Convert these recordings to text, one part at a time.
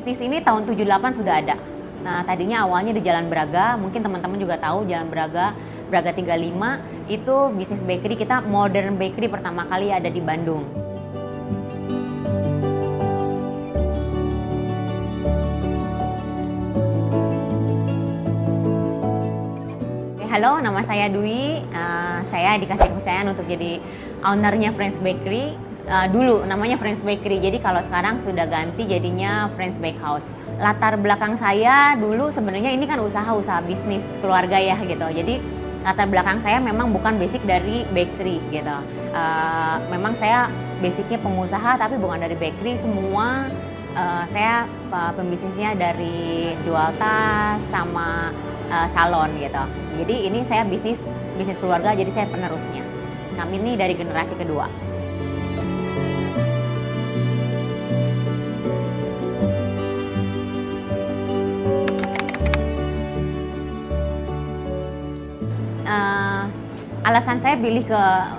Bisnis ini tahun 78 sudah ada. Nah, tadinya awalnya di Jalan Braga, mungkin teman-teman juga tahu Jalan Braga, Braga 35, itu bisnis bakery kita, modern bakery pertama kali ada di Bandung. Halo, nama saya Dwi. Saya dikasih kepercayaan untuk jadi ownernya Friends Bakery. Dulu namanya Friends Bakery, jadi kalau sekarang sudah ganti jadinya Friends Bakehouse. Latar belakang saya dulu sebenarnya ini kan usaha bisnis keluarga ya gitu. Jadi latar belakang saya memang bukan basic dari bakery gitu. Memang saya basicnya pengusaha tapi bukan dari bakery. Semua saya pembisnisnya dari jual tas sama salon gitu. Jadi ini saya bisnis keluarga, jadi saya penerusnya. Kami ini dari generasi kedua. Alasan saya pilih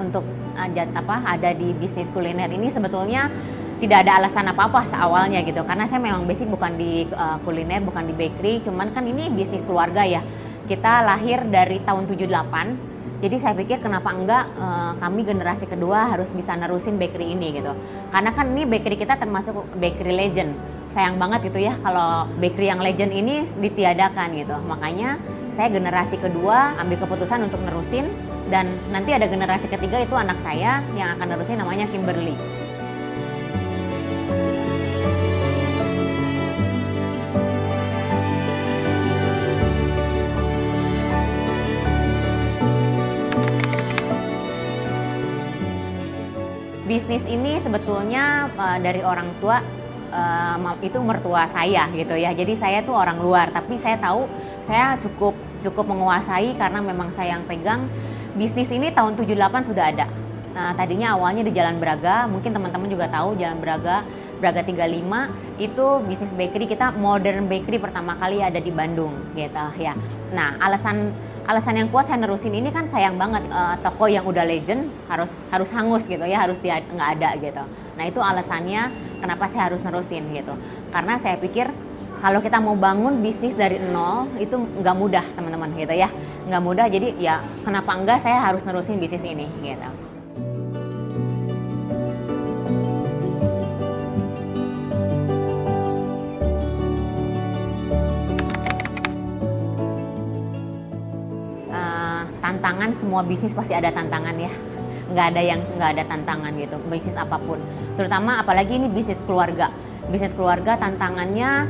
untuk ada di bisnis kuliner ini sebetulnya tidak ada alasan apa-apa awalnya gitu, karena saya memang basic bukan di kuliner, bukan di bakery, cuman kan ini bisnis keluarga ya. Kita lahir dari tahun 78, jadi saya pikir kenapa enggak kami generasi kedua harus bisa nerusin bakery ini gitu. Karena kan ini bakery kita termasuk bakery legend. Sayang banget gitu ya kalau bakery yang legend ini ditiadakan gitu. Makanya saya generasi kedua ambil keputusan untuk nerusin, dan nanti ada generasi ketiga itu anak saya yang akan nerusin, namanya Kimberly. Bisnis ini sebetulnya dari orang tua, itu mertua saya gitu ya. Jadi saya tuh orang luar, tapi saya tahu saya cukup menguasai karena memang saya yang pegang. Bisnis ini tahun 78 sudah ada. Nah, tadinya awalnya di Jalan Braga, mungkin teman-teman juga tahu Jalan Braga, Braga 35, itu bisnis bakery kita, modern bakery pertama kali ada di Bandung gitu ya. Nah, alasan yang kuat saya nerusin ini kan sayang banget toko yang udah legend harus hangus gitu ya, harus nggak ada gitu. Nah, itu alasannya kenapa saya harus nerusin gitu. Karena saya pikir kalau kita mau bangun bisnis dari nol itu nggak mudah teman-teman gitu ya, nggak mudah. Jadi ya kenapa enggak saya harus nerusin bisnis ini gitu. Tantangan, semua bisnis pasti ada tantangan ya, nggak ada yang nggak ada tantangan gitu, bisnis apapun, terutama apalagi ini bisnis keluarga tantangannya.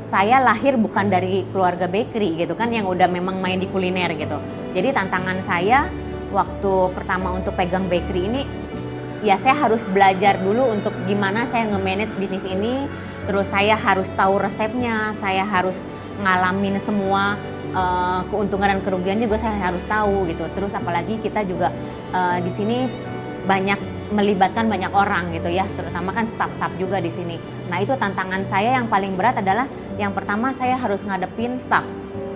Saya lahir bukan dari keluarga bakery gitu kan, yang udah memang main di kuliner gitu. Jadi tantangan saya waktu pertama untuk pegang bakery ini, ya saya harus belajar dulu untuk gimana saya nge-manage bisnis ini. Terus saya harus tahu resepnya, saya harus ngalamin semua keuntungan dan kerugian juga saya harus tahu gitu. Terus apalagi kita juga di sini banyak melibatkan banyak orang gitu ya, terutama kan staff juga di sini. Nah, itu tantangan saya yang paling berat adalah yang pertama saya harus ngadepin staff.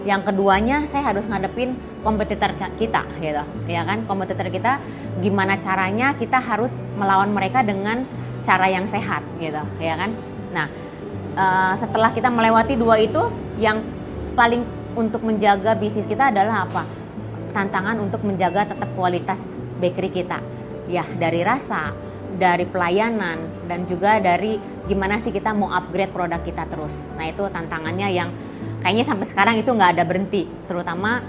Yang keduanya saya harus ngadepin kompetitor kita gitu. Ya kan, kompetitor kita gimana caranya kita harus melawan mereka dengan cara yang sehat gitu, ya kan? Nah, setelah kita melewati dua itu, yang paling untuk menjaga bisnis kita adalah apa? Tantangan untuk menjaga tetap kualitas bakery kita. Ya, dari rasa, dari pelayanan, dan juga dari gimana sih kita mau upgrade produk kita terus. Nah, itu tantangannya yang kayaknya sampai sekarang itu nggak ada berhenti, terutama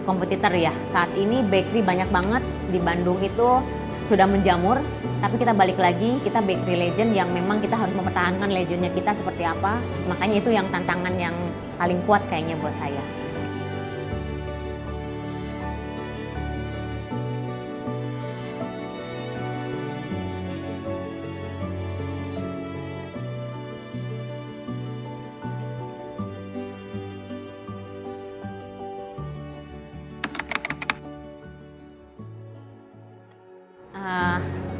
kompetitor ya. Saat ini bakery banyak banget di Bandung itu sudah menjamur, tapi kita balik lagi, kita bakery legend yang memang kita harus mempertahankan legendnya kita seperti apa. Makanya itu yang tantangan yang paling kuat kayaknya buat saya.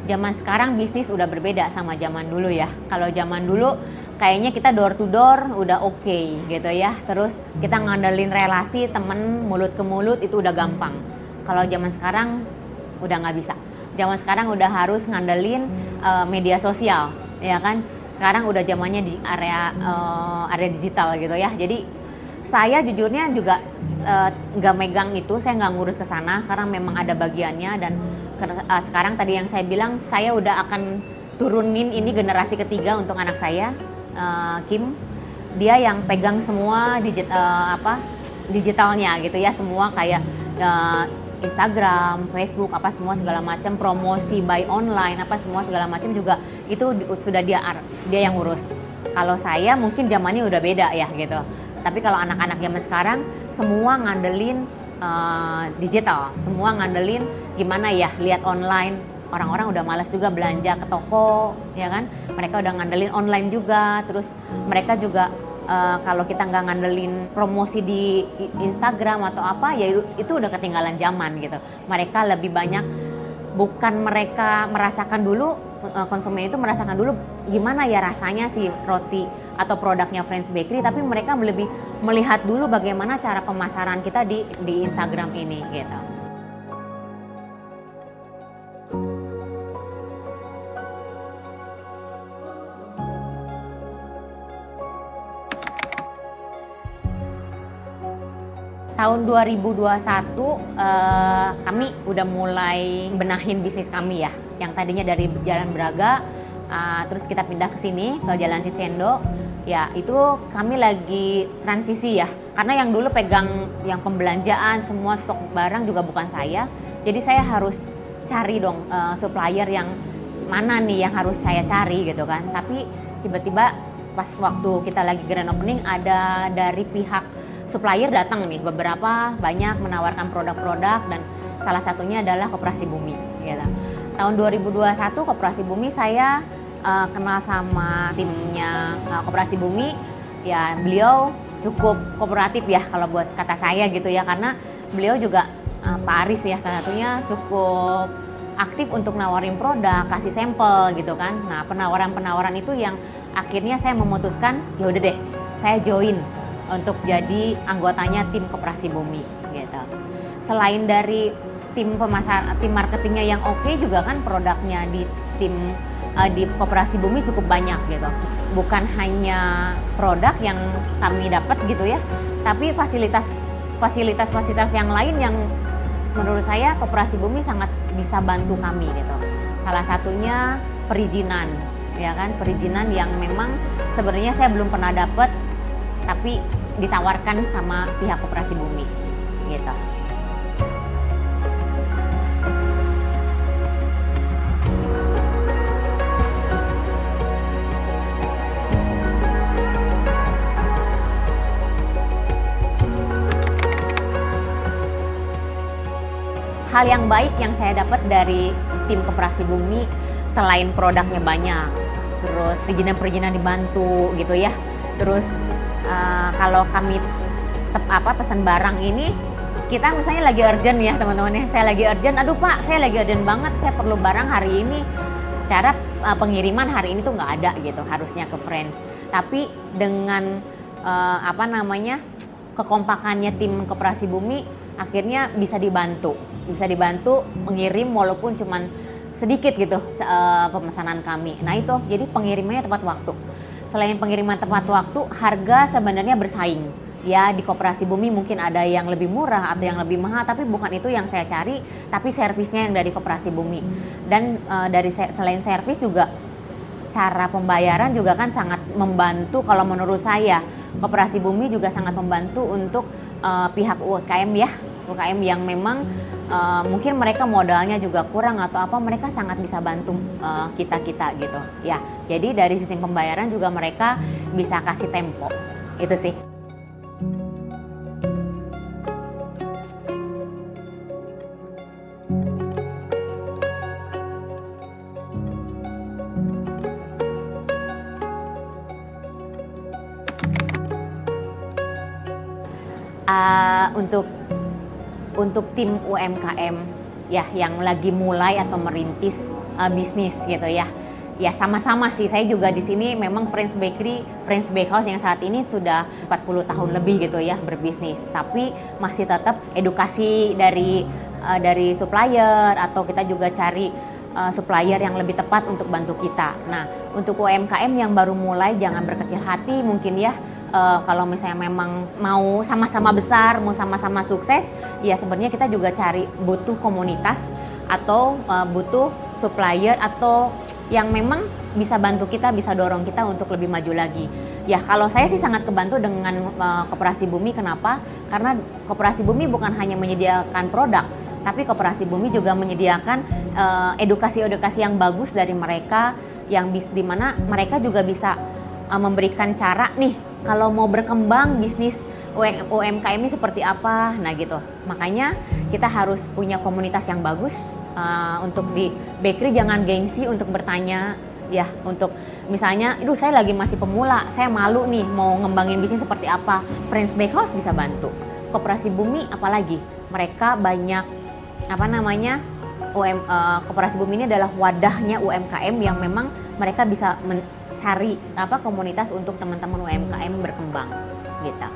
Zaman sekarang bisnis udah berbeda sama zaman dulu ya. Kalau zaman dulu kayaknya kita door to door udah oke gitu ya. Terus kita ngandelin relasi temen mulut ke mulut itu udah gampang. Kalau zaman sekarang udah nggak bisa. Zaman sekarang udah harus ngandelin media sosial, ya kan? sekarang udah zamannya di area digital gitu ya. Jadi saya jujurnya juga nggak megang itu, saya nggak ngurus ke sana karena memang ada bagiannya. Dan sekarang tadi yang saya bilang, saya udah akan turunin ini generasi ketiga untuk anak saya, Kim. Dia yang pegang semua digitalnya gitu ya, semua kayak Instagram, Facebook, apa semua segala macam, promosi buy online, apa semua segala macam juga itu sudah dia yang urus. Kalau saya mungkin zamannya udah beda ya gitu. Tapi kalau anak-anak zaman sekarang semua ngandelin digital, semua ngandelin gimana ya, lihat online. Orang-orang udah malas juga belanja ke toko, ya kan? Mereka udah ngandelin online juga. Terus mereka juga kalau kita nggak ngandelin promosi di Instagram atau apa, ya itu udah ketinggalan zaman gitu. Mereka lebih banyak, bukan mereka merasakan dulu, konsumen itu merasakan dulu gimana ya rasanya si roti atau produknya Friends Bakery, tapi mereka lebih melihat dulu bagaimana cara pemasaran kita di Instagram ini gitu. Tahun 2021 kami udah mulai benahin bisnis kami ya, yang tadinya dari Jalan Braga, terus kita pindah ke sini ke Jalan Sisendo. Ya itu kami lagi transisi ya, karena yang dulu pegang yang pembelanjaan semua stok barang juga bukan saya, jadi saya harus cari dong supplier yang mana nih yang harus saya cari gitu kan. Tapi tiba-tiba pas waktu kita lagi grand opening, ada dari pihak supplier datang nih, beberapa banyak menawarkan produk-produk, dan salah satunya adalah Koperasi Bumi gitu. Tahun 2021 Koperasi Bumi saya kenal sama timnya Koperasi Bumi, ya beliau cukup kooperatif ya kalau buat kata saya gitu ya, karena beliau juga Pak Aris ya salah satunya cukup aktif untuk nawarin produk, kasih sampel gitu kan. Nah penawaran-penawaran itu yang akhirnya saya memutuskan ya udah deh saya join untuk jadi anggotanya tim Koperasi Bumi gitu. Selain dari tim tim marketingnya yang oke, juga kan produknya di di Koperasi Bumi cukup banyak gitu. Bukan hanya produk yang kami dapat gitu ya, tapi fasilitas yang lain yang menurut saya Koperasi Bumi sangat bisa bantu kami gitu. Salah satunya perizinan, ya kan, perizinan yang memang sebenarnya saya belum pernah dapat, tapi ditawarkan sama pihak Koperasi Bumi gitu. Hal yang baik yang saya dapat dari tim Koperasi Bumi, selain produknya banyak, terus perizinan dibantu gitu ya, terus kalau kami pesan barang ini, kita misalnya lagi urgent ya teman-teman ya, saya lagi urgent, aduh Pak saya lagi urgent banget, saya perlu barang hari ini, cara pengiriman hari ini tuh nggak ada gitu, harusnya ke Friends. Tapi dengan kekompakannya tim Koperasi Bumi, akhirnya bisa dibantu mengirim walaupun cuman sedikit gitu pemesanan kami. Nah itu jadi pengirimannya tepat waktu. Selain pengiriman tepat waktu, harga sebenarnya bersaing. Ya di Koperasi Bumi mungkin ada yang lebih murah atau yang lebih mahal, tapi bukan itu yang saya cari, tapi servisnya yang dari Koperasi Bumi. Dan selain servis juga cara pembayaran juga kan sangat membantu. Kalau menurut saya Koperasi Bumi juga sangat membantu untuk pihak UKM ya, UKM yang memang mungkin mereka modalnya juga kurang atau apa, mereka sangat bisa bantu kita gitu ya. Jadi dari sistem pembayaran juga mereka bisa kasih tempo, itu sih. Untuk tim UMKM ya yang lagi mulai atau merintis bisnis gitu ya. Ya sama-sama sih, saya juga di sini memang Friends Bakehouse yang saat ini sudah 40 tahun lebih gitu ya berbisnis. Tapi masih tetap edukasi dari supplier, atau kita juga cari supplier yang lebih tepat untuk bantu kita. Nah, untuk UMKM yang baru mulai jangan berkecil hati mungkin ya. Kalau misalnya memang mau sama-sama besar, mau sama-sama sukses, ya sebenarnya kita juga butuh komunitas atau butuh supplier atau yang memang bisa bantu kita, bisa dorong kita untuk lebih maju lagi. Ya, kalau saya sih sangat kebantu dengan Koperasi Bumi. Kenapa? Karena Koperasi Bumi bukan hanya menyediakan produk, tapi Koperasi Bumi juga menyediakan edukasi-edukasi yang bagus dari mereka, yang di mana mereka juga bisa memberikan cara nih kalau mau berkembang bisnis UMKM ini seperti apa. Nah gitu, makanya kita harus punya komunitas yang bagus. Untuk di bakery jangan gengsi untuk bertanya ya, untuk misalnya, saya lagi masih pemula, saya malu nih mau ngembangin bisnis seperti apa. Prince Bakehouse bisa bantu. Koperasi Bumi apalagi, mereka banyak Koperasi Bumi ini adalah wadahnya UMKM yang memang mereka bisa mencari komunitas untuk teman-teman UMKM berkembang gitu.